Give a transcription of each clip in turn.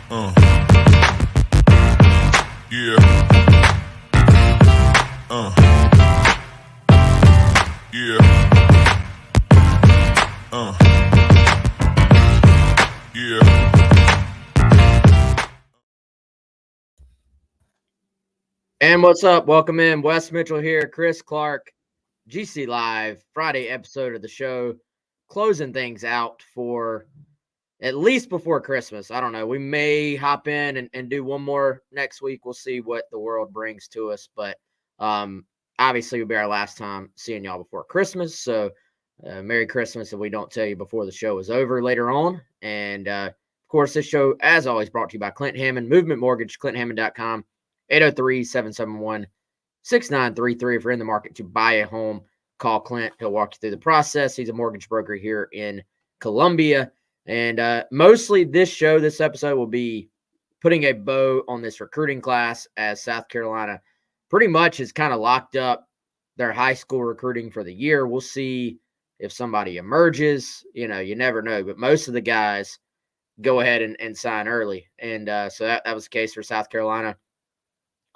Yeah. Yeah. Yeah. And what's up? Welcome in. Wes Mitchell here. Chris Clark, GC Live, Friday episode of the show, closing things out for at least before Christmas. I don't know. We may hop in and do one more next week. We'll see what the world brings to us. But obviously, it'll be our last time seeing y'all before Christmas. So Merry Christmas if we don't tell you before the show is over later on. And of course, this show, as always, brought to you by Clint Hammond, Movement Mortgage, clint.hammond.com. 803-771-6933. If you're in the market to buy a home, call Clint. He'll walk you through the process. He's a mortgage broker here in Columbia. And mostly this episode will be putting a bow on this recruiting class, as South Carolina pretty much has kind of locked up their high school recruiting for the year. We'll see if somebody emerges. You know, you never know. But most of the guys go ahead and sign early. And so that was the case for South Carolina.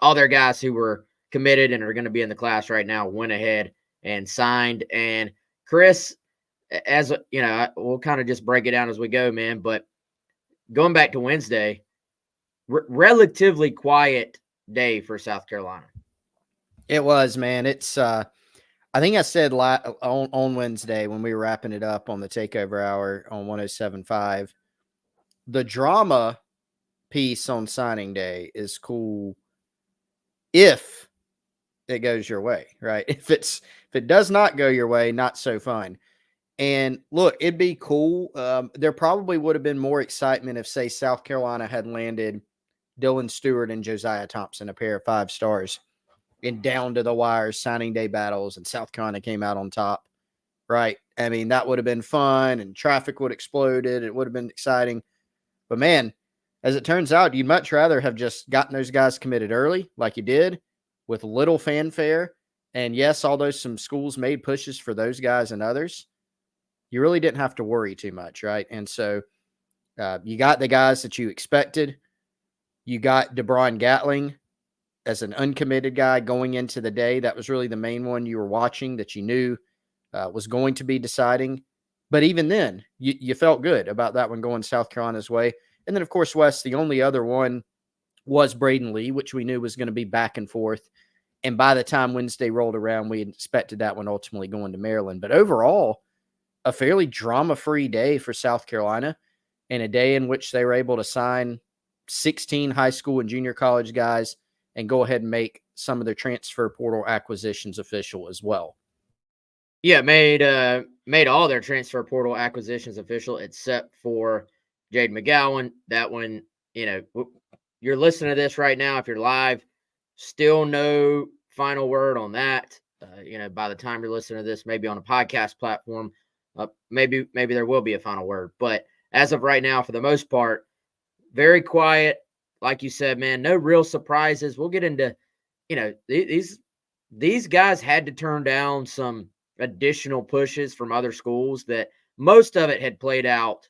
All their guys who were committed and are going to be in the class right now went ahead and signed. And Chris, as you know, we'll kind of just break it down as we go, man. But going back to Wednesday, relatively quiet day for South Carolina. It was, man. It's I think I said on Wednesday when we were wrapping it up on the Takeover Hour on 107.5, the drama piece on signing day is cool if it goes your way, right? If it does not go your way, not so fun. And look, it'd be cool. There probably would have been more excitement if, say, South Carolina had landed Dylan Stewart and Josiah Thompson, a pair of 5 stars, in down to the wire signing day battles, and South Carolina came out on top, right? I mean, that would have been fun, and traffic would have exploded. It would have been exciting. But man, as it turns out, you'd much rather have just gotten those guys committed early, like you did, with little fanfare. And yes, although some schools made pushes for those guys and others, you really didn't have to worry too much, right? And so you got the guys that you expected. You got Debron Gatling as an uncommitted guy going into the day. That was really the main one you were watching that you knew was going to be deciding. But even then, you felt good about that one going South Carolina's way. And then, of course, Wes, the only other one was Braden Lee, which we knew was going to be back and forth. And by the time Wednesday rolled around, we expected that one ultimately going to Maryland. But overall, a fairly drama-free day for South Carolina, and a day in which they were able to sign 16 high school and junior college guys and go ahead and make some of their transfer portal acquisitions official as well. Yeah, made all their transfer portal acquisitions official except for Jade McGowan. That one, you know, you're listening to this right now. If you're live, still no final word on that. You know, by the time you're listening to this, maybe on a podcast platform, maybe there will be a final word. But as of right now, for the most part, very quiet. Like you said, man, no real surprises. We'll get into, you know, these guys had to turn down some additional pushes from other schools that most of it had played out,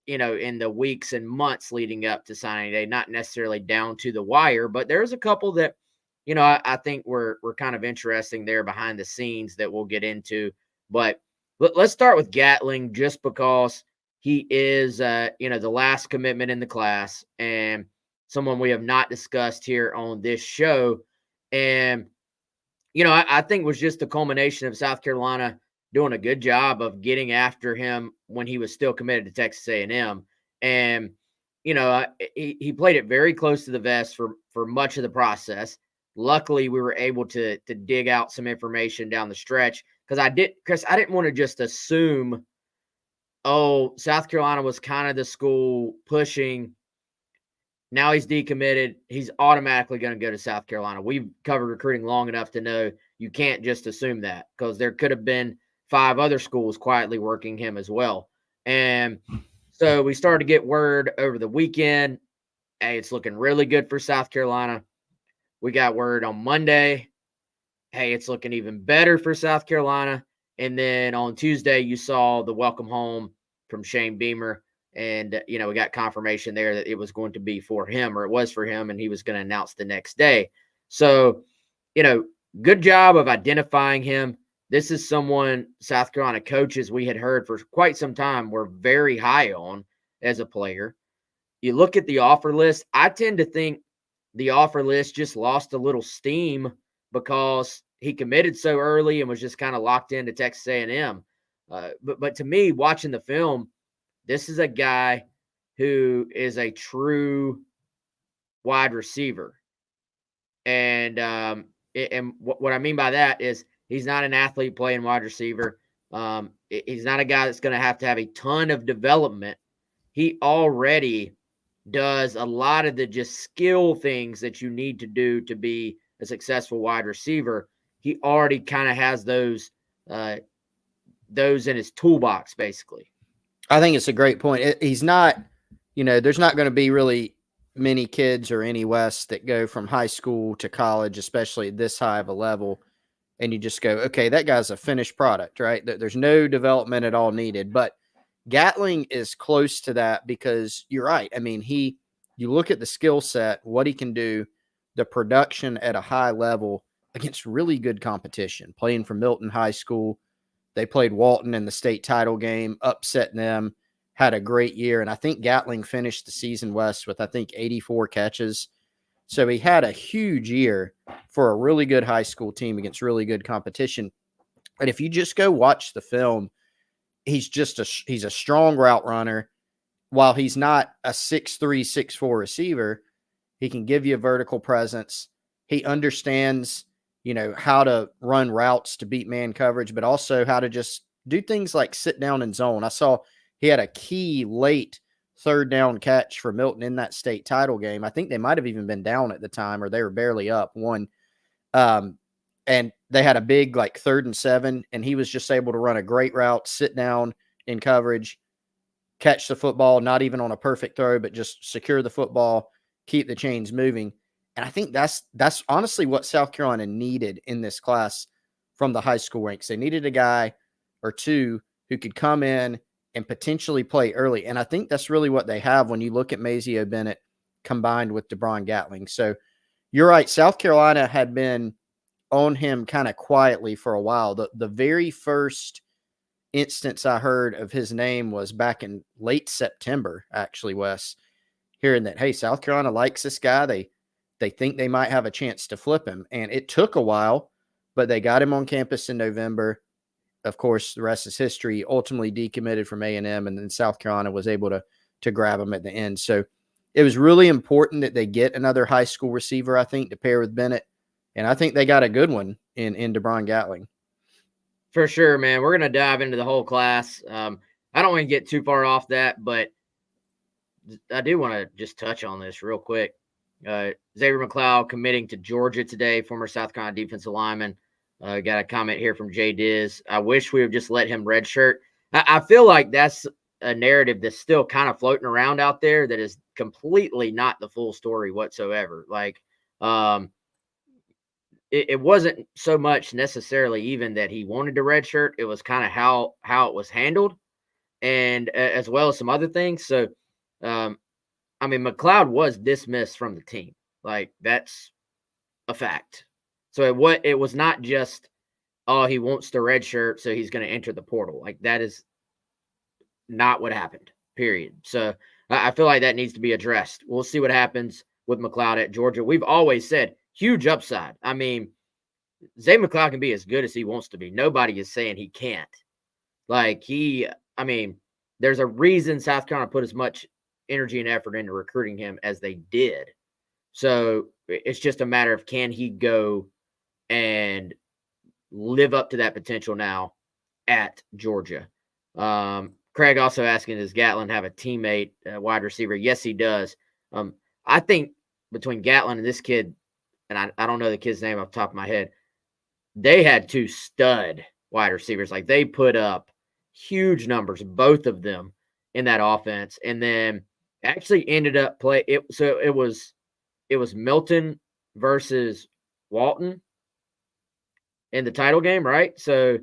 you know, in the weeks and months leading up to signing day, not necessarily down to the wire, but there's a couple that, you know, I think were kind of interesting there behind the scenes that we'll get into. But let's start with Gatling, just because he is, you know, the last commitment in the class and someone we have not discussed here on this show. And, you know, I think it was just the culmination of South Carolina doing a good job of getting after him when he was still committed to Texas A&M. And, you know, he played it very close to the vest for much of the process. Luckily, we were able to dig out some information down the stretch, because I didn't want to just assume, oh, South Carolina was kind of the school pushing. Now he's decommitted. He's automatically going to go to South Carolina. We've covered recruiting long enough to know you can't just assume that, because there could have been 5 other schools quietly working him as well. And so we started to get word over the weekend. Hey, it's looking really good for South Carolina. We got word on Monday. Hey, it's looking even better for South Carolina. And then on Tuesday, you saw the welcome home from Shane Beamer. And, we got confirmation there that it was going to be for him, or it was for him, and he was going to announce the next day. So, good job of identifying him. This is someone South Carolina coaches we had heard for quite some time were very high on as a player. You look at the offer list, I tend to think the offer list just lost a little steam because he committed so early and was just kind of locked into Texas A&M. But to me, watching the film, this is a guy who is a true wide receiver. And what I mean by that is he's not an athlete playing wide receiver. He's not a guy that's going to have a ton of development. He already does a lot of the just skill things that you need to do to be a successful wide receiver. He already kind of has those in his toolbox, basically. I think it's a great point. He's not, there's not going to be really many kids or any West that go from high school to college, especially at this high of a level, and you just go, okay, that guy's a finished product, right? There's no development at all needed. But Gatling is close to that because you're right. I mean, you look at the skill set, what he can do, the production at a high level against really good competition, playing for Milton High School. They played Walton in the state title game, upsetting them, had a great year. And I think Gatling finished the season West with, 84 catches. So he had a huge year for a really good high school team against really good competition. And if you just go watch the film, he's a strong route runner. While he's not a 6'3", 6'4" receiver, he can give you a vertical presence. He understands, how to run routes to beat man coverage, but also how to just do things like sit down and zone. I saw he had a key late third down catch for Milton in that state title game. I think they might have even been down at the time, or they were barely up one. And they had a big 3rd and 7, and he was just able to run a great route, sit down in coverage, catch the football, not even on a perfect throw, but just secure the football, keep the chains moving. And I think that's honestly what South Carolina needed in this class from the high school ranks. They needed a guy or two who could come in and potentially play early. And I think that's really what they have when you look at Maio Bennett combined with Debron Gatling. So you're right. South Carolina had been on him kind of quietly for a while. The very first instance I heard of his name was back in late September, actually, Wes, hearing that, hey, South Carolina likes this guy. They think they might have a chance to flip him. And it took a while, but they got him on campus in November. Of course, the rest is history. Ultimately decommitted from A&M, and then South Carolina was able to grab him at the end. So it was really important that they get another high school receiver, I think, to pair with Bennett. And I think they got a good one in Debron Gatling. For sure, man. We're going to dive into the whole class. I don't want to get too far off that, but I do want to just touch on this real quick. Xavier McCloud committing to Georgia today, former South Carolina defensive lineman. Got a comment here from Jay Diz. I wish we would just let him redshirt. I feel like that's a narrative that's still kind of floating around out there that is completely not the full story whatsoever. It wasn't so much necessarily even that he wanted to redshirt. It was kind of how it was handled, and as well as some other things. So, McCloud was dismissed from the team. That's a fact. So it was not just, oh, he wants to redshirt, so he's going to enter the portal. That is not what happened, period. So I feel like that needs to be addressed. We'll see what happens with McCloud at Georgia. We've always said huge upside. Zay McCloud can be as good as he wants to be. Nobody is saying he can't. There's a reason South Carolina put as much energy and effort into recruiting him as they did. So it's just a matter of, can he go and live up to that potential now at Georgia? Craig also asking, does Gatling have a teammate, wide receiver? Yes, he does. I think between Gatling and this kid, and I don't know the kid's name off the top of my head, they had two stud wide receivers. They put up huge numbers, both of them, in that offense. And then actually ended up it was Milton versus Walton in the title game, right? So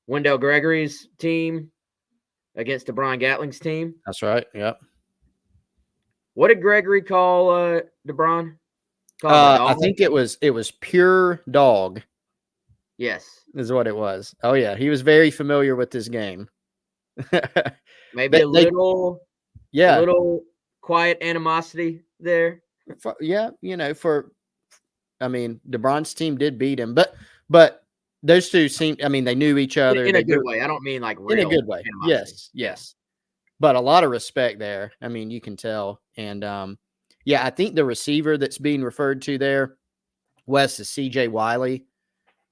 Wendell Gregory's team against Debron Gatling's team. That's right. Yep. What did Gregory call Debron? Call him a I dog? think it was pure dog Yes. is what it was. Oh yeah, he was very familiar with this game. Maybe a little quiet animosity there. Yeah, Debron's team did beat him, but those two seemed, they knew each other In a good way. I don't mean like real in a good way. animosity. Yes. But a lot of respect there. You can tell. And I think the receiver that's being referred to there, Wes, is CJ Wiley,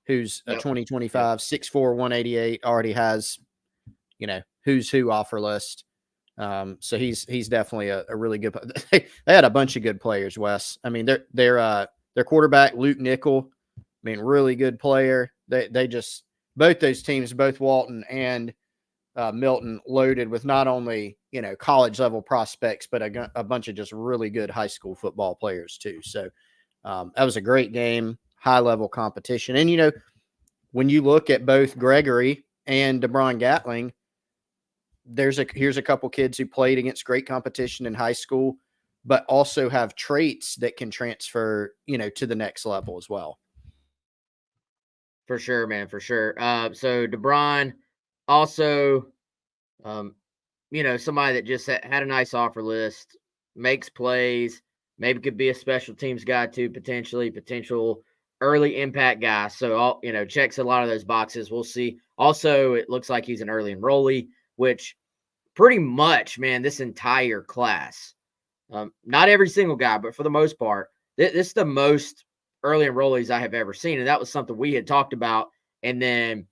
who's a 2025, 6'4", 188, already has, who's who offer list. So he's definitely a really good. They had a bunch of good players, Wes. Their quarterback Luke Nickel, really good player. They just both those teams, both Walton and Milton, loaded with not only college level prospects, but a bunch of just really good high school football players too. So that was a great game, high level competition. And when you look at both Gregory and Debron Gatling, here's a couple kids who played against great competition in high school, but also have traits that can transfer, to the next level as well. For sure, man, for sure. So Debron also, somebody that just had a nice offer list, makes plays, maybe could be a special teams guy too, potential early impact guy. So all checks a lot of those boxes. We'll see. Also, it looks like he's an early enrollee, which pretty much, man, this entire class, not every single guy, but for the most part, this is the most early enrollees I have ever seen. And that was something we had talked about. And then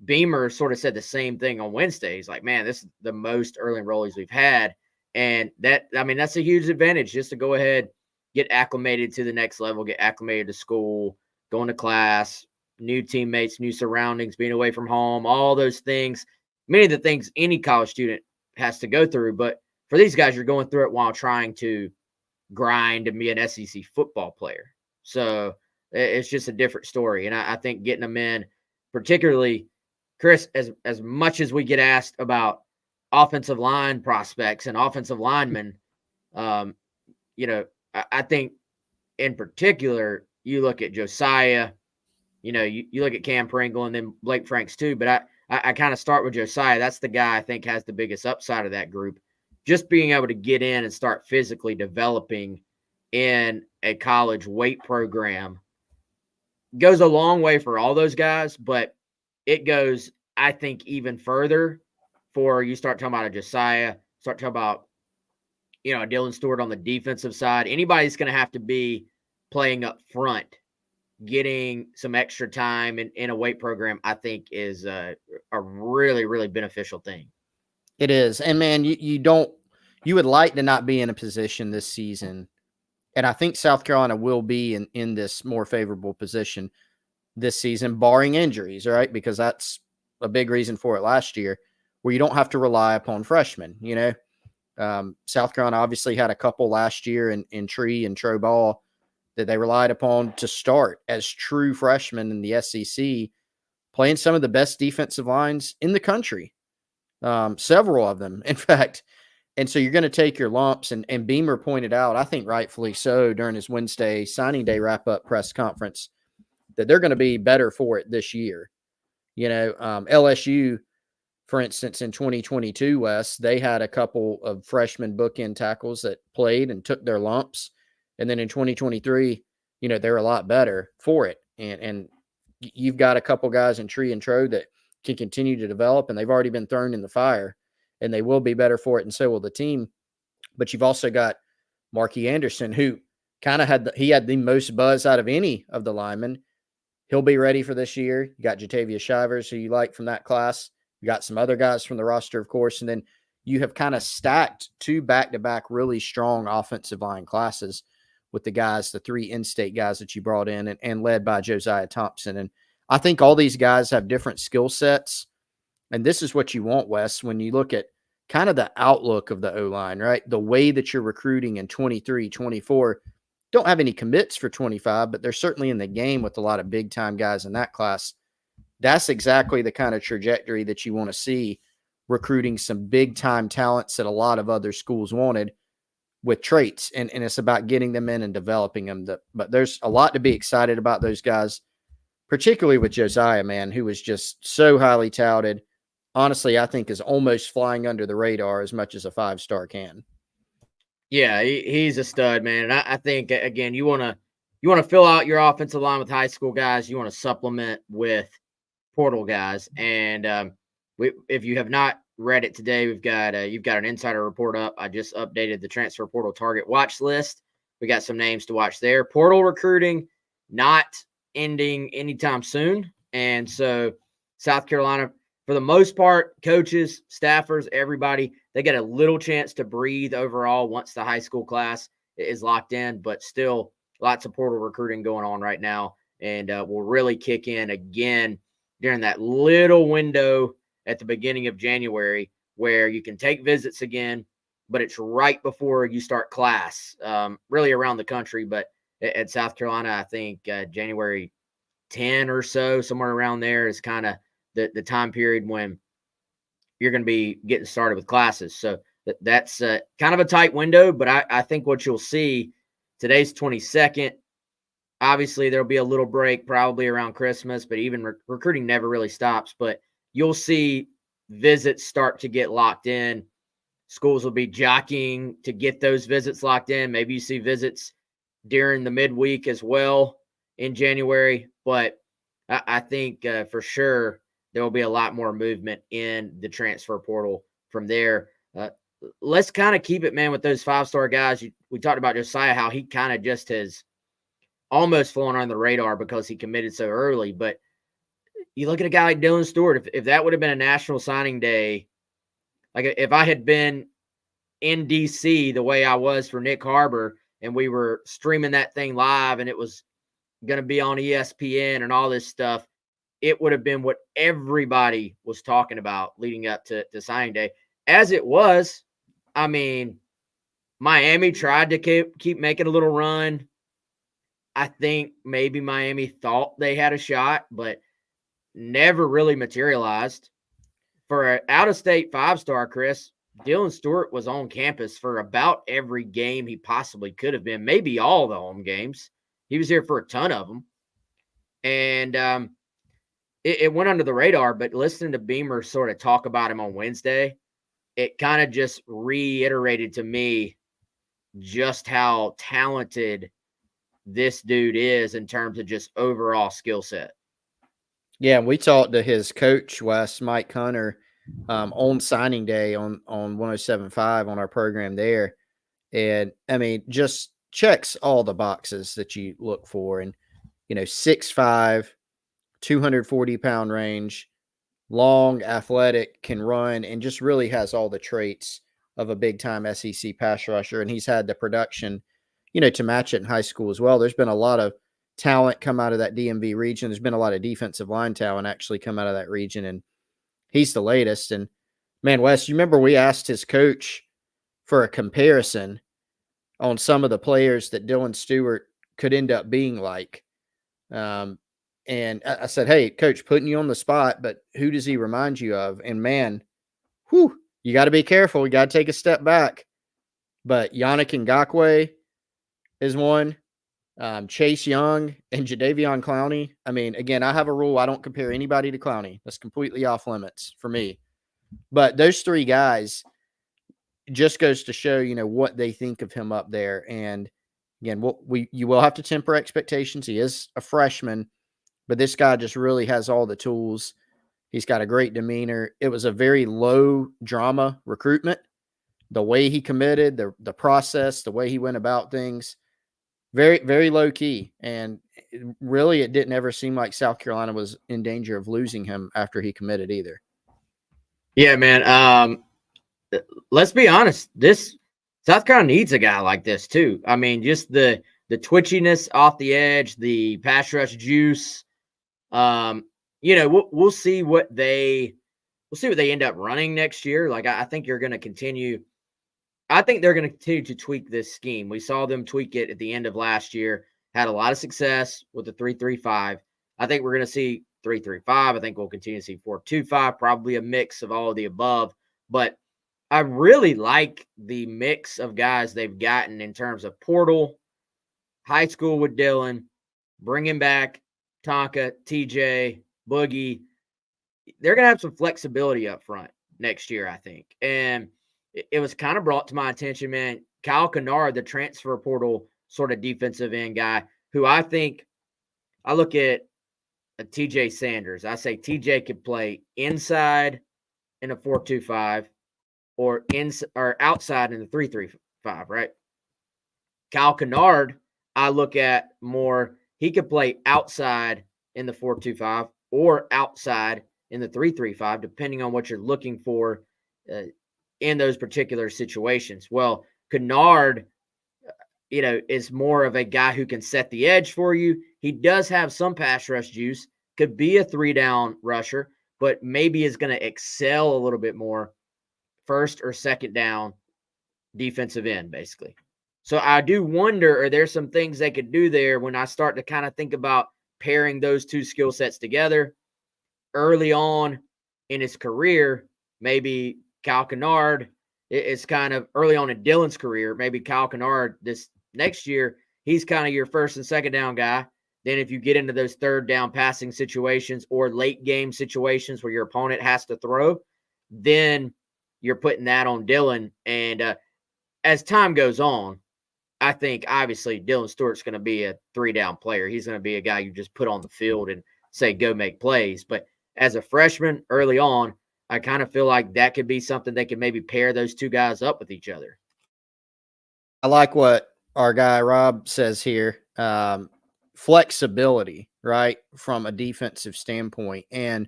Beamer sort of said the same thing on Wednesday. He's like, man, this is the most early enrollees we've had. And that's a huge advantage just to go ahead, get acclimated to the next level, get acclimated to school, going to class, new teammates, new surroundings, being away from home, all those things. Many of the things any college student has to go through. But for these guys, you're going through it while trying to grind and be an SEC football player. So it's just a different story. And I think getting them in, particularly, Chris, as much as we get asked about offensive line prospects and offensive linemen, I think in particular, you look at Josiah, you look at Cam Pringle and then Blake Franks too. But I kind of start with Josiah. That's the guy I think has the biggest upside of that group. Just being able to get in and start physically developing in a college weight program goes a long way for all those guys, but it goes, I think, even further for you start talking about a Josiah, start talking about, Dylan Stewart on the defensive side. Anybody's going to have to be playing up front, getting some extra time in a weight program, I think is a really, really beneficial thing. It is. And man, you would like to not be in a position this season. And I think South Carolina will be in this more favorable position this season, barring injuries, right? Because that's a big reason for it last year, where you don't have to rely upon freshmen. South Carolina obviously had a couple last year in Tree and Tro Ball that they relied upon to start as true freshmen in the SEC, playing some of the best defensive lines in the country, several of them, in fact. And so you're going to take your lumps, and Beamer pointed out, I think rightfully so, during his Wednesday signing day wrap-up press conference, that they're going to be better for it this year. LSU, for instance, in 2022, Wes, they had a couple of freshman bookend tackles that played and took their lumps. And then in 2023, they're a lot better for it. And you've got a couple guys in Tree and Tro that can continue to develop, and they've already been thrown in the fire, and they will be better for it, and so will the team. But you've also got Marky Anderson, who kind of had the most buzz out of any of the linemen. He'll be ready for this year. You got Jatavius Shivers, who you like from that class. You got some other guys from the roster, of course, and then you have kind of stacked two back-to-back really strong offensive line classes with the three in-state guys that you brought in and led by Josiah Thompson. And I think all these guys have different skill sets. And this is what you want, Wes, when you look at kind of the outlook of the O-line, right? The way that you're recruiting in 23, 24, don't have any commits for 25, but they're certainly in the game with a lot of big-time guys in that class. That's exactly the kind of trajectory that you want to see recruiting some big time talents that a lot of other schools wanted with traits. And it's about getting them in and developing them. But there's a lot to be excited about those guys, particularly with Josiah, man, who was just so highly touted. Honestly, I think is almost flying under the radar as much as a 5-star can. Yeah, he's a stud, man. And I think again, you want to fill out your offensive line with high school guys. You want to supplement with portal guys. And if you have not read it today, you've got an insider report up. I just updated the transfer portal target watch list. We got some names to watch there. Portal recruiting not ending anytime soon, and so South Carolina, for the most part, coaches, staffers, everybody, they get a little chance to breathe overall once the high school class is locked in, but still lots of portal recruiting going on right now, and will really kick in again during that little window at the beginning of January where you can take visits again, but it's right before you start class, really around the country. But at South Carolina, I think January 10 or so, somewhere around there is kind of the time period when you're going to be getting started with classes. So that's kind of a tight window, but I think what you'll see, today's 22nd. Obviously, there'll be a little break probably around Christmas, but even recruiting never really stops. But you'll see visits start to get locked in. Schools will be jockeying to get those visits locked in. Maybe you see visits during the midweek as well in January. But I think for sure there will be a lot more movement in the transfer portal from there. Let's kind of keep it, man, with those 5-star guys. We talked about Josiah, how he kind of just has almost flown on the radar because he committed so early. But you look at a guy like Dylan Stewart, if that would have been a national signing day, like if I had been in DC the way I was for Nick Harbor and we were streaming that thing live and it was going to be on ESPN and all this stuff, it would have been what everybody was talking about leading up to signing day. As it was, I mean, Miami tried to keep making a little run. I think maybe Miami thought they had a shot, but never really materialized. For an out-of-state 5-star, Chris, Dylan Stewart was on campus for about every game he possibly could have been, maybe all the home games. He was here for a ton of them. And it went under the radar, but listening to Beamer sort of talk about him on Wednesday, it kind of just reiterated to me just how talented this dude is in terms of just overall skill set. Yeah, we talked to his coach, Wes, Mike Hunter, on signing day on 107.5 on our program there. And I mean, just checks all the boxes that you look for. And, 6'5", 240-pound range, long, athletic, can run, and just really has all the traits of a big-time SEC pass rusher. And he's had the production, to match it in high school as well. There's been a lot of talent come out of that DMV region. There's been a lot of defensive line talent actually come out of that region, and he's the latest. And man, Wes, you remember we asked his coach for a comparison on some of the players that Dylan Stewart could end up being like. And I said, hey, coach, putting you on the spot, but who does he remind you of? And man, you got to be careful. You got to take a step back. But Yannick Ngakoue is one. Chase Young and Jadeveon Clowney. I mean, again, I have a rule. I don't compare anybody to Clowney. That's completely off limits for me. But those three guys just goes to show, what they think of him up there. And again, you will have to temper expectations. He is a freshman, but this guy just really has all the tools. He's got a great demeanor. It was a very low drama recruitment. The way he committed, the process, the way he went about things, very, very low key. And really, it didn't ever seem like South Carolina was in danger of losing him after he committed either. Yeah, man. Let's be honest. This South Carolina needs a guy like this too. I mean, just the twitchiness off the edge, the pass rush juice. We'll see what they end up running next year. Like I think you're going to continue. I think they're going to continue to tweak this scheme. We saw them tweak it at the end of last year. Had a lot of success with the 3-3-5. I think we're going to see 3-3-5. I think we'll continue to see 4-2-5. Probably a mix of all of the above. But I really like the mix of guys they've gotten in terms of portal, high school with Dylan, bringing back Tonka, TJ, Boogie. They're going to have some flexibility up front next year, I think. And it was kind of brought to my attention, man. Kyle Kennard, the transfer portal sort of defensive end guy, who I think I look at TJ Sanders. I say TJ could play inside in a 4-2-5 or outside in the 3-3-5, right? Kyle Kennard, I look at more, he could play outside in the 4-2-5 or outside in the 3-3-5, depending on what you're looking for in those particular situations. Well, Kennard, is more of a guy who can set the edge for you. He does have some pass rush juice, could be a 3-down rusher, but maybe is going to excel a little bit more first or second down defensive end, basically. So I do wonder, are there some things they could do there when I start to kind of think about pairing those two skill sets together early on in his career? Maybe Kyle Kennard is kind of early on in Dylan's career. Maybe Kyle Kennard this next year, he's kind of your first and second down guy. Then if you get into those third down passing situations or late game situations where your opponent has to throw, then you're putting that on Dylan. And as time goes on, I think obviously Dylan Stewart's going to be a 3-down player. He's going to be a guy you just put on the field and say, go make plays. But as a freshman early on, I kind of feel like that could be something they could maybe pair those two guys up with each other. I like what our guy Rob says here. Flexibility, right, from a defensive standpoint. And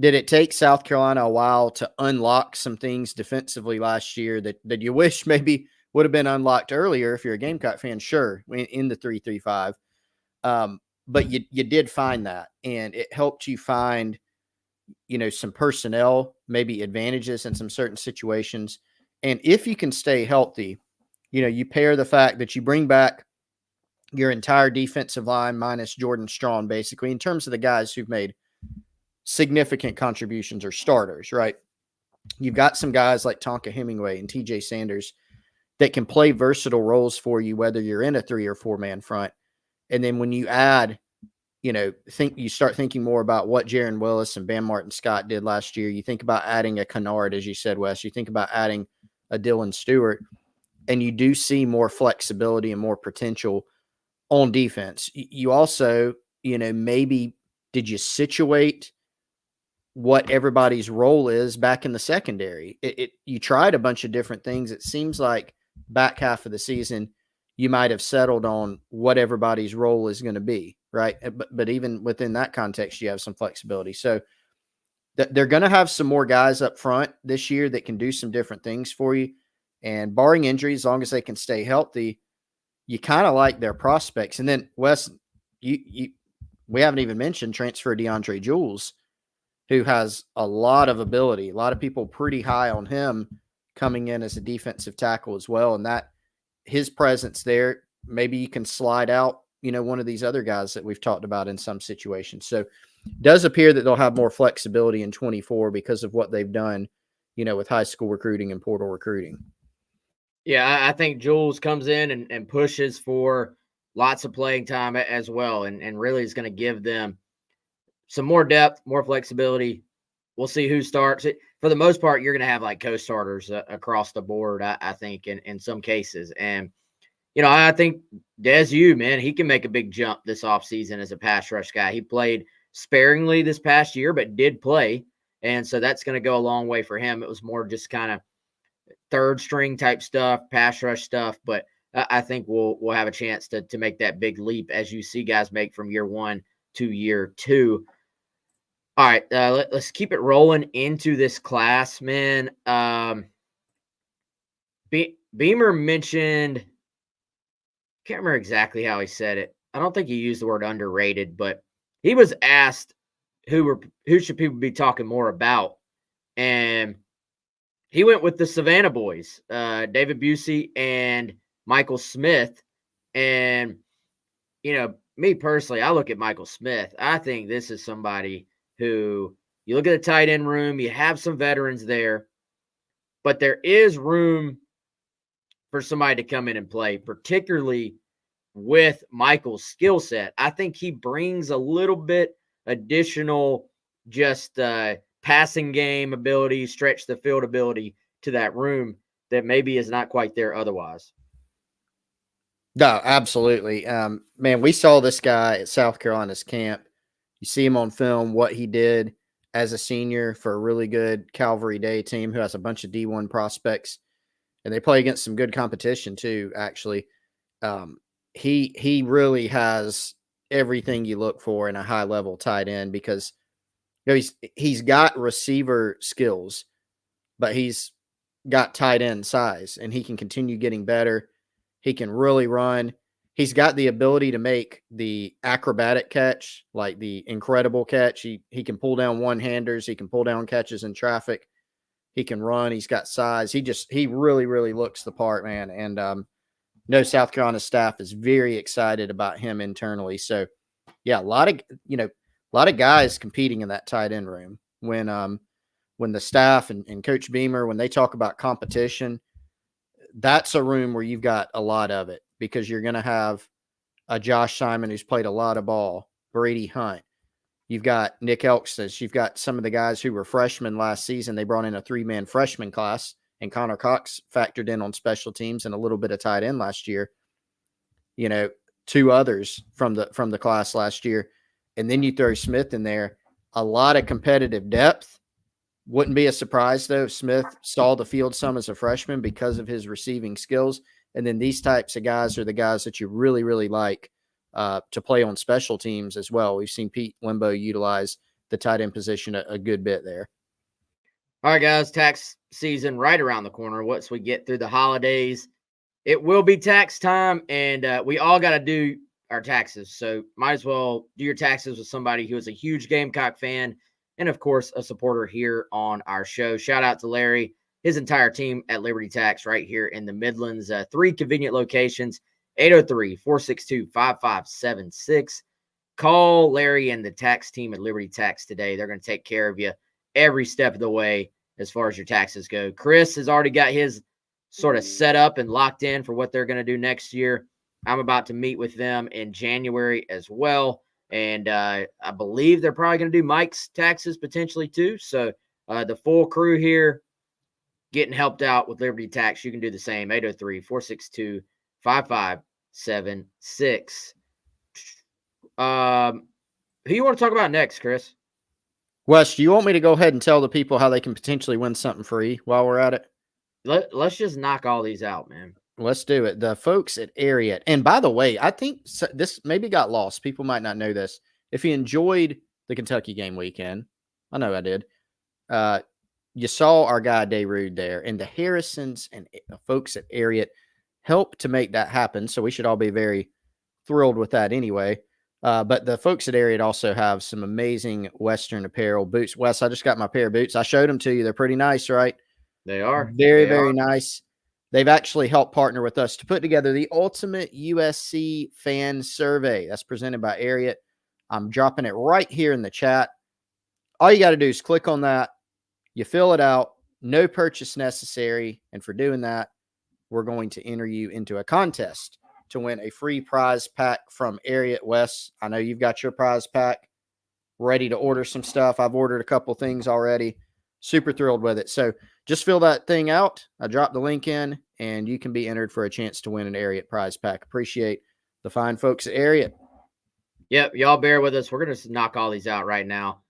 did it take South Carolina a while to unlock some things defensively last year that you wish maybe would have been unlocked earlier if you're a Gamecock fan? Sure, in the 3-3-5. But you did find that, and it helped you find, some personnel, maybe advantages in some certain situations. And if you can stay healthy, you pair the fact that you bring back your entire defensive line minus Jordan Strong, basically, in terms of the guys who've made significant contributions or starters, right? You've got some guys like Tonka Hemingway and TJ Sanders that can play versatile roles for you, whether you're in a 3 or 4-man front. And then when you add, you start thinking more about what Jaron Willis and Bam Martin Scott did last year. You think about adding a Kennard, as you said, Wes. You think about adding a Dylan Stewart, and you do see more flexibility and more potential on defense. You also, maybe did you situate what everybody's role is back in the secondary? You tried a bunch of different things. It seems like back half of the season, you might have settled on what everybody's role is going to be, right? But even within that context, you have some flexibility. So they're going to have some more guys up front this year that can do some different things for you. And barring injuries, as long as they can stay healthy, you kind of like their prospects. And then, Wes, we haven't even mentioned transfer DeAndre Jules, who has a lot of ability. A lot of people pretty high on him coming in as a defensive tackle as well. And that his presence there, maybe you can slide out, one of these other guys that we've talked about in some situations. So it does appear that they'll have more flexibility in 24 because of what they've done, with high school recruiting and portal recruiting. Yeah, I think Jules comes in and pushes for lots of playing time as well, and really is going to give them some more depth, more flexibility. We'll see who starts it. For the most part, you're going to have like co-starters across the board, I think, in some cases. And, I think Des man, he can make a big jump this offseason as a pass rush guy. He played sparingly this past year, but did play. And so that's going to go a long way for him. It was more just kind of third string type stuff, pass rush stuff. But I think we'll have a chance to make that big leap as you see guys make from year 1 to year 2. All right, let's keep it rolling into this class, man. Beamer mentioned, can't remember exactly how he said it. I don't think he used the word underrated, but he was asked who should people be talking more about, and he went with the Savannah boys, David Busey and Michael Smith. And me personally, I look at Michael Smith. I think this is somebody who, you look at the tight end room, you have some veterans there. but there is room for somebody to come in and play, particularly with Michael's skill set. I think he brings a little bit additional just passing game ability, stretch the field ability to that room that maybe is not quite there otherwise. No, absolutely. Man, we saw this guy at South Carolina's camp. You see him on film, what he did as a senior for a really good Calvary Day team who has a bunch of D1 prospects, and they play against some good competition too, actually. He really has everything you look for in a high-level tight end because he's got receiver skills, but he's got tight end size, and he can continue getting better. He can really run. He's got the ability to make the acrobatic catch, like the incredible catch. He can pull down one-handers. He can pull down catches in traffic. He can run. He's got size. He really, really looks the part, man. And no, South Carolina staff is very excited about him internally. So, yeah, a lot of guys competing in that tight end room. When the staff and Coach Beamer, when they talk about competition, that's a room where you've got a lot of it because you're going to have a Josh Simon who's played a lot of ball, Brady Hunt. You've got Nick Elkstis. You've got some of the guys who were freshmen last season. They brought in a 3-man freshman class, and Connor Cox factored in on special teams and a little bit of tight end last year. 2 others from the class last year. And then you throw Smith in there. A lot of competitive depth. Wouldn't be a surprise, though, if Smith saw the field some as a freshman because of his receiving skills. And then these types of guys are the guys that you really, really like to play on special teams as well. We've seen Pete Limbo utilize the tight end position a good bit there. All right, guys, tax season right around the corner. Once we get through the holidays, it will be tax time, and we all got to do our taxes. So might as well do your taxes with somebody who is a huge Gamecock fan and, of course, a supporter here on our show. Shout out to Larry, his entire team at Liberty Tax right here in the Midlands. 3 convenient locations, 803-462-5576. Call Larry and the tax team at Liberty Tax today. They're going to take care of you every step of the way as far as your taxes go. Chris has already got his sort of set up and locked in for what they're going to do next year. I'm about to meet with them in January as well. And I believe they're probably going to do Mike's taxes potentially too. So the full crew here getting helped out with Liberty Tax. You can do the same. 803-462-5576. Who you want to talk about next, Chris? Wes, do you want me to go ahead and tell the people how they can potentially win something free while we're at it? Let's just knock all these out, man. Let's do it. The folks at Ariat. And by the way, I think this maybe got lost. People might not know this. If you enjoyed the Kentucky game weekend, I know I did. You saw our guy Darude there, and the Harrisons and the folks at Ariat helped to make that happen. So we should all be very thrilled with that anyway. But the folks at Ariat also have some amazing Western apparel boots. Wes, I just got my pair of boots. I showed them to you. They're pretty nice, right? They are. Very nice. They've actually helped partner with us to put together the ultimate USC fan survey that's presented by Ariat. I'm dropping it right here in the chat. All you got to do is click on that. You fill it out. No purchase necessary. And for doing that, we're going to enter you into a contest to win a free prize pack from Ariat. Wes, I know you've got your prize pack ready to order some stuff. I've ordered a couple things already. Super thrilled with it. So just fill that thing out. I dropped the link in, and you can be entered for a chance to win an Ariat prize pack. Appreciate the fine folks at Ariat. Yep, y'all bear with us. We're going to knock all these out right now.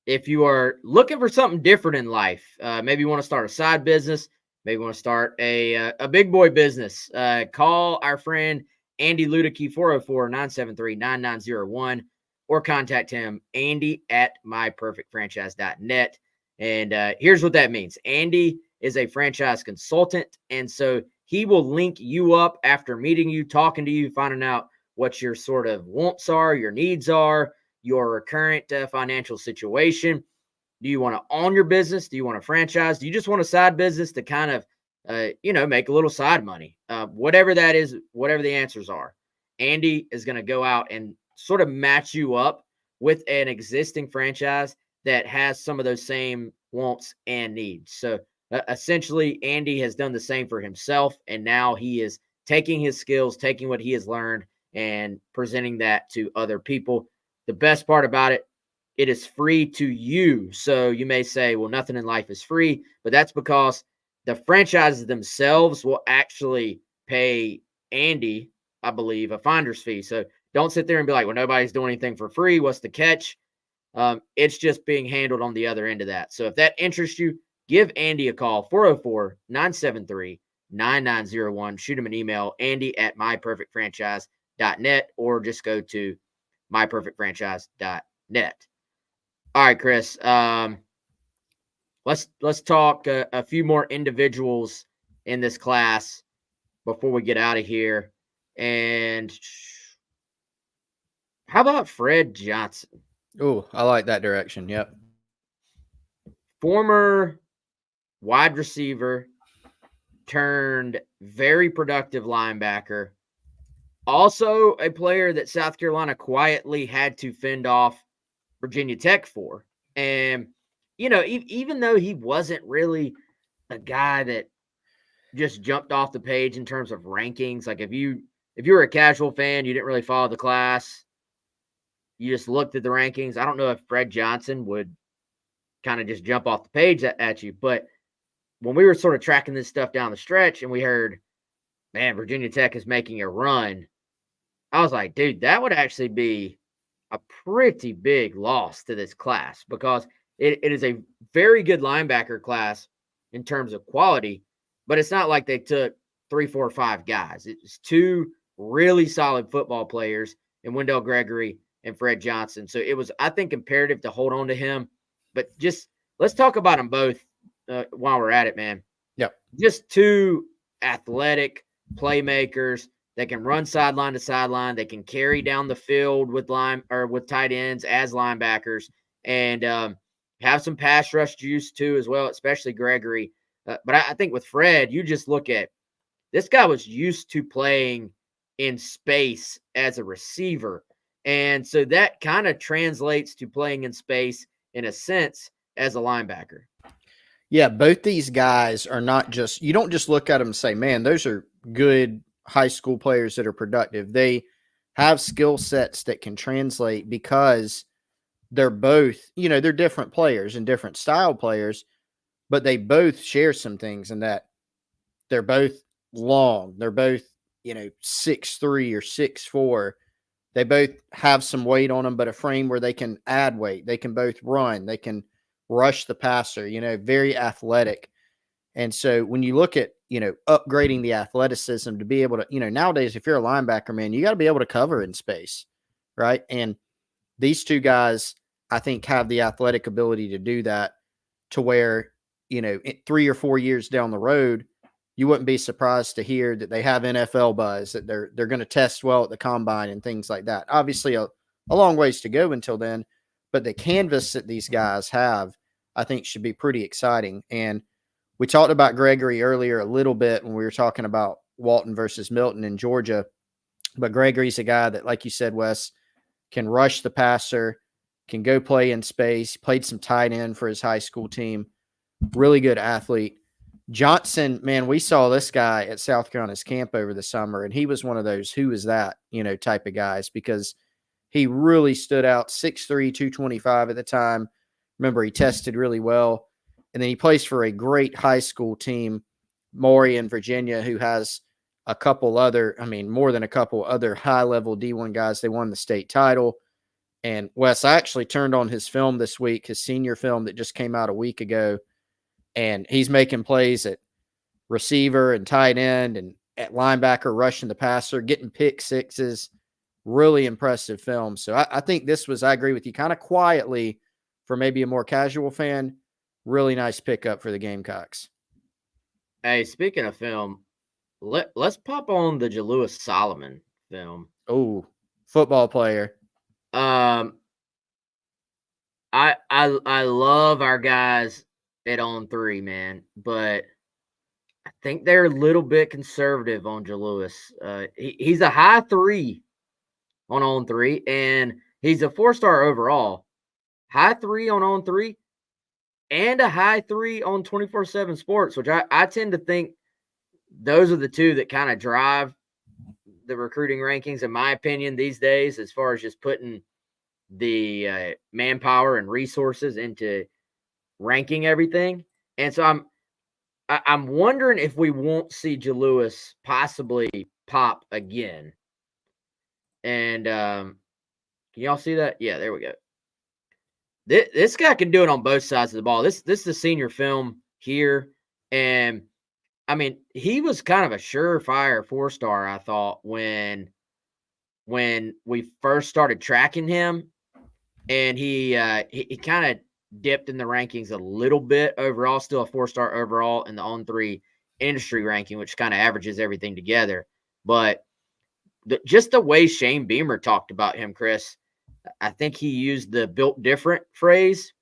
If you are looking for something different in life, maybe you want to start a side business, maybe you want to start a big boy business, call our friend Andy Luedecke, 404-973-9901, or contact him, Andy at myperfectfranchise.net. And here's what that means. Andy is a franchise consultant, and so he will link you up after meeting you, talking to you, finding out what your sort of wants are, your needs are, your current financial situation. Do you want to own your business? Do you want a franchise? Do you just want a side business to kind of, make a little side money? Whatever that is, whatever the answers are, Andy is going to go out and sort of match you up with an existing franchise that has some of those same wants and needs. So Essentially, Andy has done the same for himself, and now he is taking his skills, taking what he has learned, and presenting that to other people. The best part about it, it is free to you. So you may say, well, nothing in life is free, but that's because the franchises themselves will actually pay Andy, I believe, a finder's fee. So don't sit there and be like, well, nobody's doing anything for free. What's the catch? It's just being handled on the other end of that. So if that interests you, give Andy a call, 404-973-9901. Shoot him an email, andy@myperfectfranchise.net, or just go to myperfectfranchise.net. All right, Chris. Let's talk a few more individuals in this class before we get out of here. And how about Fred Johnson? Oh, I like that direction. Yep. Former wide receiver turned very productive linebacker. Also a player that South Carolina quietly had to fend off Virginia Tech for. And, even though he wasn't really a guy that just jumped off the page in terms of rankings, like if you were a casual fan, you didn't really follow the class, you just looked at the rankings. I don't know if Fred Johnson would kind of just jump off the page at you, but when we were sort of tracking this stuff down the stretch and we heard, man, Virginia Tech is making a run, I was like, dude, that would actually be a pretty big loss to this class because it is a very good linebacker class in terms of quality, but it's not like they took 3, 4, 5 guys. It's 2 really solid football players in Wendell Gregory and Fred Johnson. So it was, I think, imperative to hold on to him. But just let's talk about them both while we're at it, man. Yep. Just 2 athletic playmakers that can run sideline to sideline. They can carry down the field with tight ends as linebackers, and have some pass rush juice too as well, especially Gregory. But I think with Fred, you just look at this guy was used to playing in space as a receiver, and so that kind of translates to playing in space in a sense as a linebacker. Yeah, both these guys are not just, you don't just look at them and say, man, those are good high school players that are productive. They have skill sets that can translate because they're both, they're different players and different style players, but they both share some things in that they're both long. They're both, 6'3" or 6'4". They both have some weight on them, but a frame where they can add weight. They can both run. They can rush the passer, very athletic. And so when you look at, upgrading the athleticism to be able to, nowadays, if you're a linebacker, man, you got to be able to cover in space, right? And these 2 guys, I think, have the athletic ability to do that to where, 3 or 4 years down the road, you wouldn't be surprised to hear that they have NFL buzz, that they're going to test well at the combine and things like that. Obviously, a long ways to go until then, but the canvas that these guys have, I think, should be pretty exciting. And we talked about Gregory earlier a little bit when we were talking about Walton versus Milton in Georgia, but Gregory's a guy that, like you said, Wes, can rush the passer, can go play in space, played some tight end for his high school team, really good athlete. Johnson, man, we saw this guy at South Carolina's camp over the summer, and he was one of those who is that, type of guys because he really stood out, 6'3", 225 at the time. Remember, he tested really well. And then he plays for a great high school team, Maury in Virginia, who has a couple other, more than a couple other high-level D1 guys. They won the state title. And Wes, I actually turned on his film this week, his senior film that just came out a week ago, and he's making plays at receiver and tight end and at linebacker, rushing the passer, getting pick sixes. Really impressive film. So I think this was, I agree with you, kind of quietly for maybe a more casual fan, really nice pickup for the Gamecocks. Hey, speaking of film, let's pop on the Jalewis Solomon film. Oh, football player. I love our guys at On 3, man, but I think they're a little bit conservative on Jalewis. He's a high 3 on 3, and he's a 4-star overall. High 3 on 3. and a high 3 on 24/7 Sports, which I tend to think those are the two that kind of drive the recruiting rankings, in my opinion, these days, as far as just putting the manpower and resources into ranking everything. And so I'm wondering if we won't see Jalewis possibly pop again. And can y'all see that? Yeah, there we go. This guy can do it on both sides of the ball. This is the senior film here, and I mean, he was kind of a surefire 4-star, I thought, when we first started tracking him, and he kind of dipped in the rankings a little bit overall, still a 4-star overall in the On3 industry ranking, which kind of averages everything together. But just the way Shane Beamer talked about him, Chris, I think he used the "built different" phrase,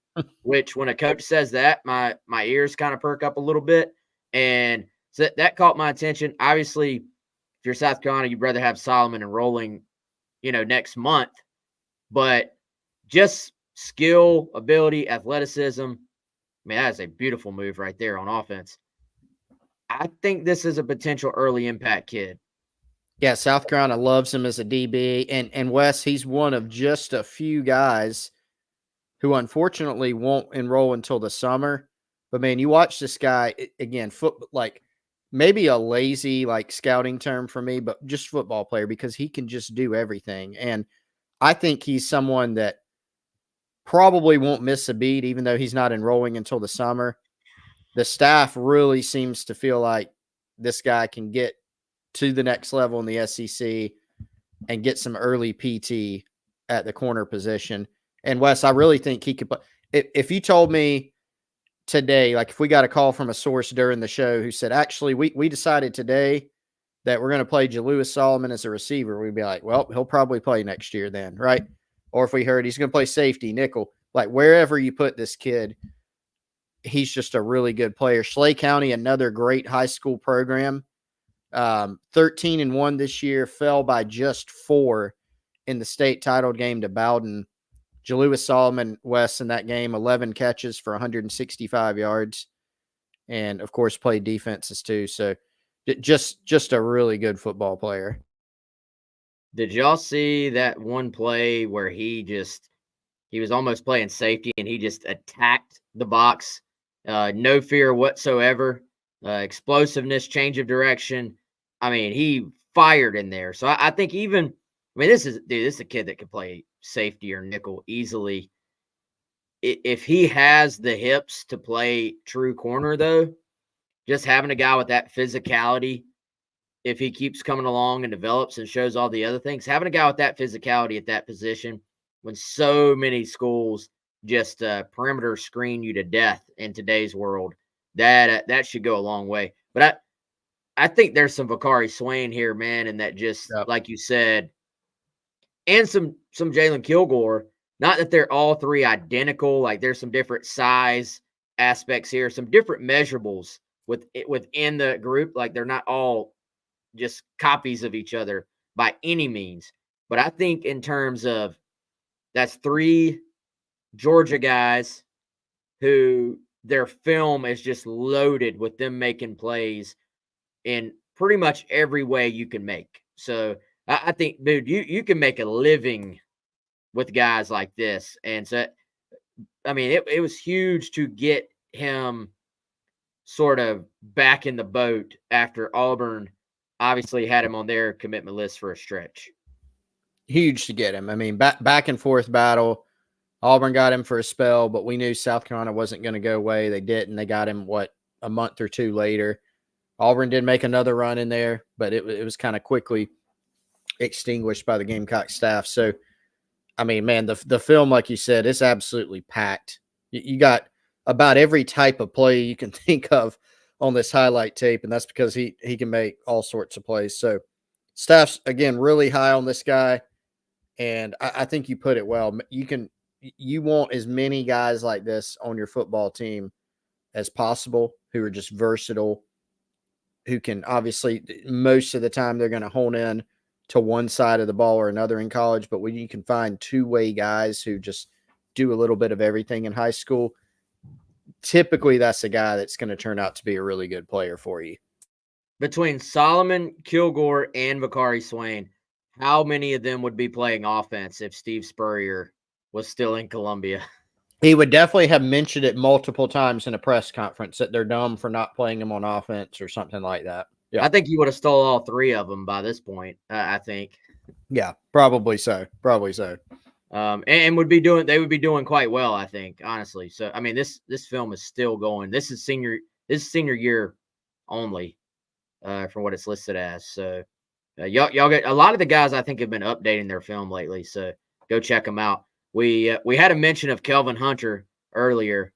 which when a coach says that, my ears kind of perk up a little bit. And so that caught my attention. Obviously, if you're South Carolina, you'd rather have Solomon enrolling, next month. But just skill, ability, athleticism, I mean, that is a beautiful move right there on offense. I think this is a potential early impact kid. Yeah, South Carolina loves him as a DB. And Wes, he's one of just a few guys who unfortunately won't enroll until the summer. But man, you watch this guy again, like maybe a lazy like scouting term for me, but just football player, because he can just do everything. And I think he's someone that probably won't miss a beat, even though he's not enrolling until the summer. The staff really seems to feel like this guy can get to the next level in the SEC and get some early PT at the corner position. And Wes, I really think he could. If you told me today, like if we got a call from a source during the show who said, actually, we decided today that we're going to play Jalewis Solomon as a receiver, we'd be like, well, he'll probably play next year then, right? Or if we heard he's going to play safety, nickel, like wherever you put this kid, he's just a really good player. Schley County, another great high school program. 13-1 this year, fell by just 4 in the state title game to Bowden. Jalewis Solomon, West, in that game, 11 catches for 165 yards, and of course played defenses too. So just a really good football player. Did y'all see that one play where he was almost playing safety and he just attacked the box? No fear whatsoever. Explosiveness, change of direction. I mean, he fired in there. So I think this is a kid that could play safety or nickel easily. If he has the hips to play true corner, though, just having a guy with that physicality, if he keeps coming along and develops and shows all the other things, having a guy with that physicality at that position, when so many schools just perimeter screen you to death in today's world, that should go a long way. But I think there's some Vakari Swain here, man, and that just like you said, and some Jalen Kilgore. Not that they're all three identical. Like there's some different size aspects here, some different measurables within the group. Like they're not all just copies of each other by any means. But I think in terms of that's 3 Georgia guys who their film is just loaded with them making plays in pretty much every way you can make. So I think, dude, you can make a living with guys like this. And so, I mean, it was huge to get him sort of back in the boat after Auburn obviously had him on their commitment list for a stretch. Huge to get him. I mean, back and forth battle. Auburn got him for a spell, but we knew South Carolina wasn't going to go away. They didn't. They got him, a month or 2 later. Auburn did make another run in there, but it was kind of quickly extinguished by the Gamecock staff. So, I mean, man, the film, like you said, it's absolutely packed. You got about every type of play you can think of on this highlight tape, and that's because he can make all sorts of plays. So, staff's, again, really high on this guy, and I think you put it well. You want as many guys like this on your football team as possible who are just versatile, who can obviously most of the time they're going to hone in to one side of the ball or another in college. But when you can find two-way guys who just do a little bit of everything in high school, typically that's a guy that's going to turn out to be a really good player for you. Between Solomon, Kilgore, and Vakari Swain, how many of them would be playing offense if Steve Spurrier was still in Columbia? He would definitely have mentioned it multiple times in a press conference that they're dumb for not playing him on offense or something like that. Yeah. I think you would have stole all three of them by this point, I think. Yeah, probably so. Probably so. And they would be doing quite well, I think, honestly. So, I mean, this film is still going. This is senior year only, for what it's listed as. So, y'all get a lot of the guys I think have been updating their film lately. So go check them out. We had a mention of Kelvin Hunter earlier.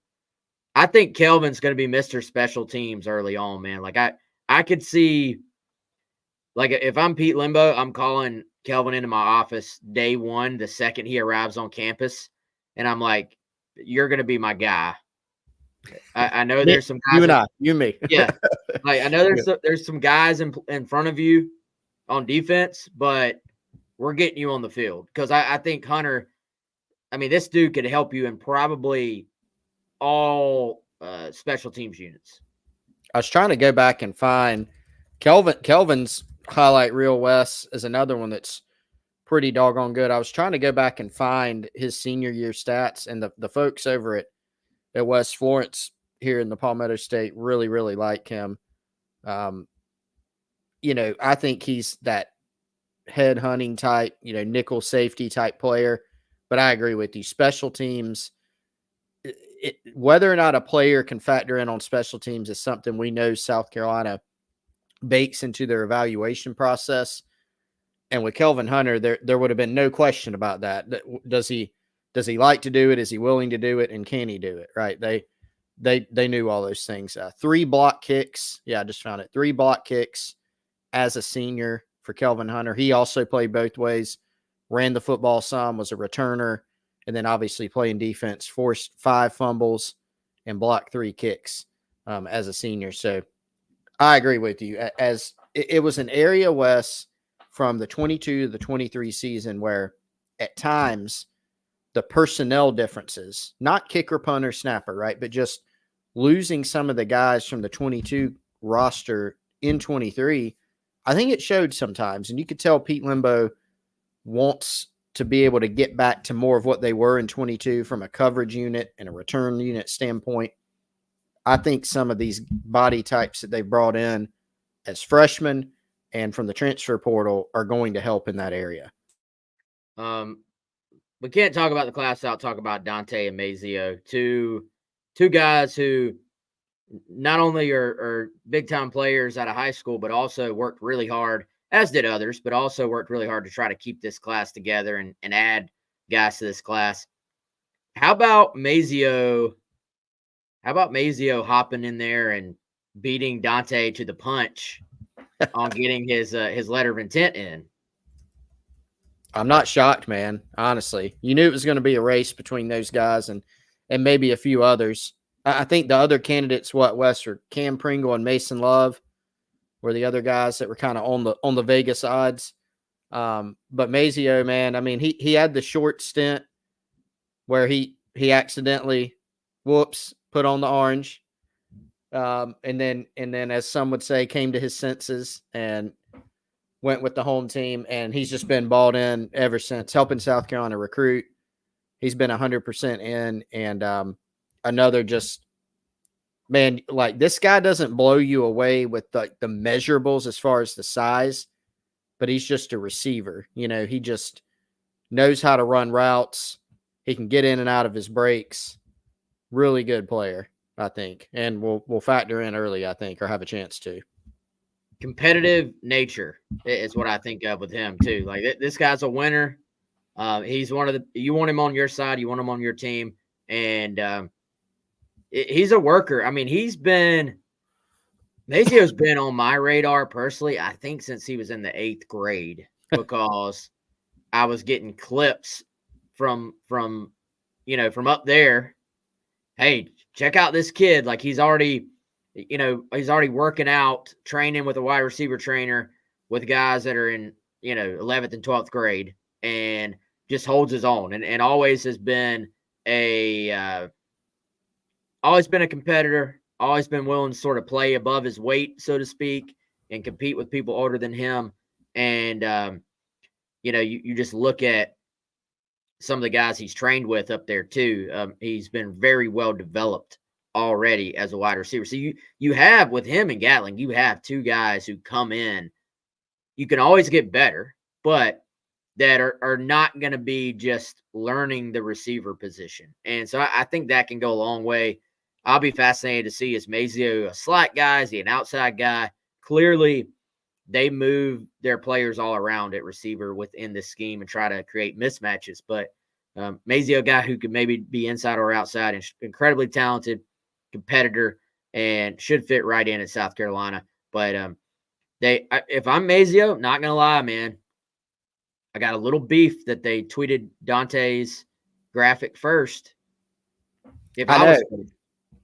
I think Kelvin's going to be Mr. Special Teams early on, man. Like I could see, like if I'm Pete Limbo, I'm calling Kelvin into my office day one, the second he arrives on campus, and I'm like, "You're going to be my guy." I know there's some guys. You and me. Yeah, like I know there's some guys in front of you on defense, but we're getting you on the field because I think Hunter. I mean, this dude could help you in probably all special teams units. I was trying to go back and find Kelvin's highlight reel. Wes is another one that's pretty doggone good. I was trying to go back and find his senior year stats, and the folks over at West Florence here in the Palmetto State really, really like him. You know, I think he's that head hunting type, you know, nickel safety type player. But I agree with you. Special teams, whether or not a player can factor in on special teams is something we know South Carolina bakes into their evaluation process. And with Kelvin Hunter, there would have been no question about that. Does he like to do it? Is he willing to do it? And can he do it? Right? They knew all those things. 3 block kicks. Yeah, I just found it. 3 block kicks as a senior for Kelvin Hunter. He also played both ways, ran the football some, was a returner, and then obviously playing defense, forced 5 fumbles and blocked 3 kicks as a senior. So I agree with you. As it was an area, Wes, from the 22 to the 23 season where at times the personnel differences, not kicker, punter, snapper, right, but just losing some of the guys from the 22 roster in 23, I think it showed sometimes. And you could tell Pete Limbo wants to be able to get back to more of what they were in 22 from a coverage unit and a return unit standpoint. I think some of these body types that they brought in as freshmen and from the transfer portal are going to help in that area. We can't talk about the class without talk about Dante and Mazio, two guys who not only are big time players out of high school, but also worked really hard, as did others, but also worked really hard to try to keep this class together and add guys to this class. How about Mazio hopping in there and beating Dante to the punch on getting his letter of intent in? I'm not shocked, man. Honestly, you knew it was going to be a race between those guys and maybe a few others. I think the other candidates, Wes, are Cam Pringle and Mason Love, were the other guys that were kind of on the Vegas odds. But Mazio, man, I mean, he had the short stint where he accidentally, put on the orange, and then as some would say, came to his senses and went with the home team, and he's just been balled in ever since, helping South Carolina recruit. He's been 100% in, and another just, man, like this guy doesn't blow you away with the measurables as far as the size, but he's just a receiver. You know, he just knows how to run routes. He can get in and out of his breaks. Really good player, I think, and we'll factor in early, I think, or have a chance to. Competitive nature is what I think of with him too. Like this guy's a winner. He's one of the, you want him on your side, you want him on your team, and he's a worker. I mean, Mazio's been on my radar personally, I think since he was in the 8th grade, because I was getting clips from up there. Hey, check out this kid. Like he's already working out, training with a wide receiver trainer with guys that are in, 11th and 12th grade, and just holds his own and always has been a always been a competitor, always been willing to sort of play above his weight, so to speak, and compete with people older than him. And, you just look at some of the guys he's trained with up there too. He's been very well developed already as a wide receiver. So you have with him and Gatling, you have two guys who come in. You can always get better, but that are not going to be just learning the receiver position. And so I think that can go a long way. I'll be fascinated to see, is Mazio a slot guy? Is he an outside guy? Clearly, they move their players all around at receiver within the scheme and try to create mismatches. But Mazio, a guy who could maybe be inside or outside, and incredibly talented competitor, and should fit right in at South Carolina. But if I'm Mazio, not gonna lie, man, I got a little beef that they tweeted Dante's graphic first. If I was,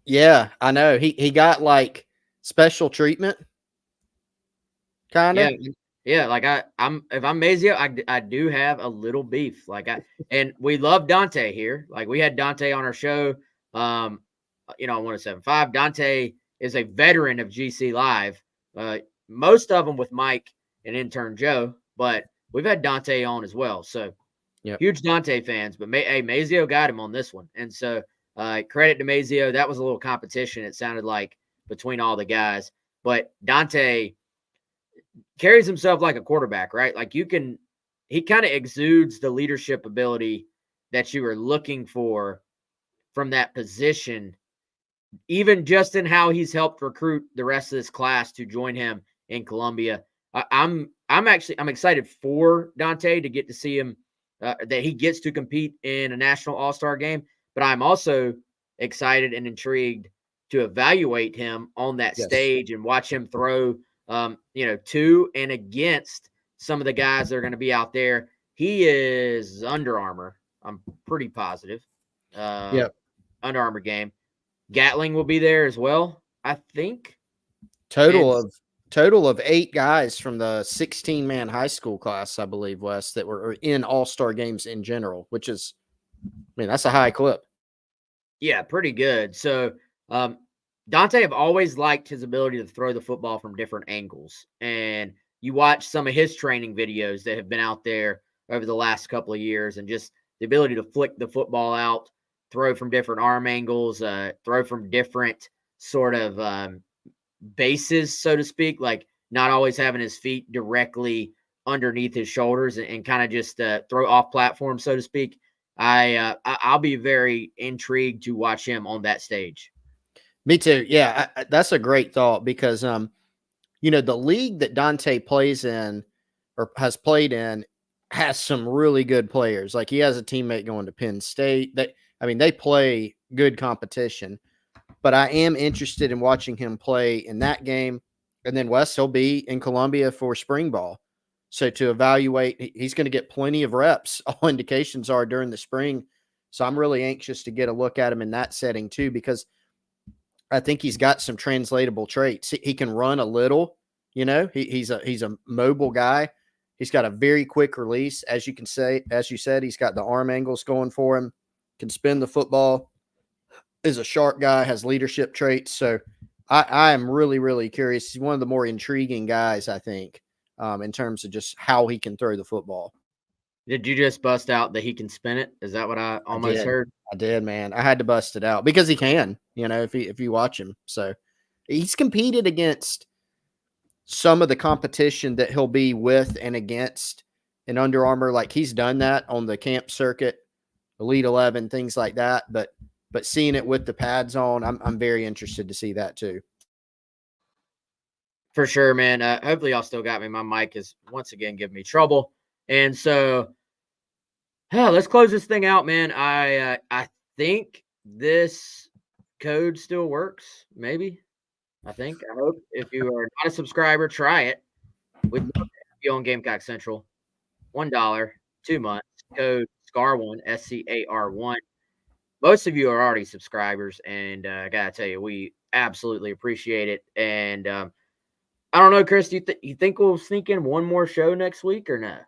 yeah, I know he got like special treatment. Kind of. Yeah. Like I'm if I'm Mazio, I do have a little beef. And we love Dante here. Like we had Dante on our show. On 107.5. Dante is a veteran of GC Live. Most of them with Mike and intern Joe, but we've had Dante on as well. So huge Dante fans. But Mazio got him on this one, and so credit to Mazio. That was a little competition. It sounded like between all the guys, but Dante carries himself like a quarterback, right? Like he kind of exudes the leadership ability that you were looking for from that position, even just in how he's helped recruit the rest of this class to join him in Columbia. I'm excited for Dante to get to see him, that he gets to compete in a national all-star game, but I'm also excited and intrigued to evaluate him on that stage and watch him throw to and against some of the guys that are going to be out there. He is Under Armour. I'm pretty positive. Under Armour game. Gatling will be there as well, I think. Total of 8 guys from the 16-man high school class, I believe, Wes, that were in all-star games in general, which is, that's a high clip. Yeah, pretty good. So, Dante, have always liked his ability to throw the football from different angles. And you watch some of his training videos that have been out there over the last couple of years, and just the ability to flick the football out, throw from different arm angles, throw from different sort of bases, so to speak, like not always having his feet directly underneath his shoulders and kind of just throw off platform, so to speak. I'll be very intrigued to watch him on that stage. Me too. Yeah, that's a great thought because, the league that Dante plays in or has played in has some really good players. Like he has a teammate going to Penn State. They play good competition, but I am interested in watching him play in that game. And then Wes, he'll be in Columbia for spring ball. So to evaluate, he's going to get plenty of reps. All indications are during the spring. So I'm really anxious to get a look at him in that setting too, because I think he's got some translatable traits. He can run a little, he's a mobile guy. He's got a very quick release. As you said, he's got the arm angles going for him, can spin the football, is a sharp guy, has leadership traits. So I am really, really curious. He's one of the more intriguing guys, I think, in terms of just how he can throw the football. Did you just bust out that he can spin it? Is that what I almost heard? I did, man. I had to bust it out because he can, if you watch him. So he's competed against some of the competition that he'll be with and against in Under Armour. Like he's done that on the camp circuit, Elite 11, things like that. But seeing it with the pads on, I'm very interested to see that too. For sure, man. Hopefully y'all still got me. My mic is once again giving me trouble. And so let's close this thing out, man. I think this code still works. Maybe. I hope. If you are not a subscriber, try it. We'd love to have you on Gamecock Central. $1, 2 months. Code SCAR1, SCAR1. Most of you are already subscribers, and I gotta tell you, we absolutely appreciate it. And I don't know, Chris, do you think we'll sneak in one more show next week or not?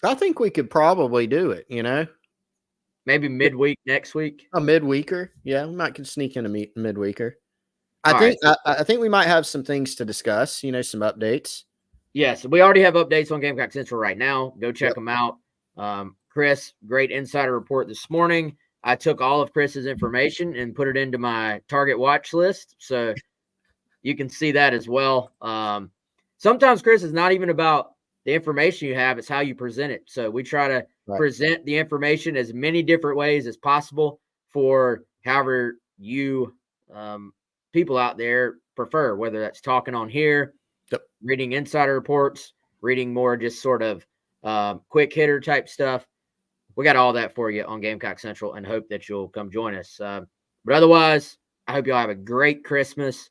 I think we could probably do it, maybe midweek next week. A midweeker. Yeah, we might could sneak in a midweeker. I All think right. I think we might have some things to discuss, some updates. Yes, we already have updates on Gamecock Central right now. Go check Yep. them out. Chris, great insider report this morning. I took all of Chris's information and put it into my target watch list, so you can see that as well. Sometimes, Chris, is not even about the information you have, it's how you present it. So we try to present the information as many different ways as possible for however you people out there prefer, whether that's talking on here, reading insider reports, reading more just sort of quick hitter type stuff. We got all that for you on Gamecock Central and hope that you'll come join us. But otherwise, I hope y'all have a great Christmas.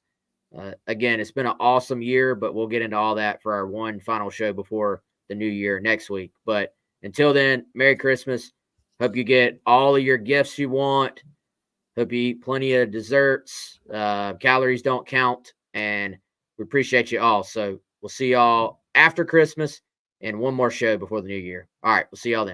Again, it's been an awesome year, but we'll get into all that for our one final show before the new year next week. But until then, Merry Christmas. Hope you get all of your gifts you want. Hope you eat plenty of desserts. Calories don't count. And we appreciate you all. So we'll see y'all after Christmas and one more show before the new year. All right. We'll see y'all then.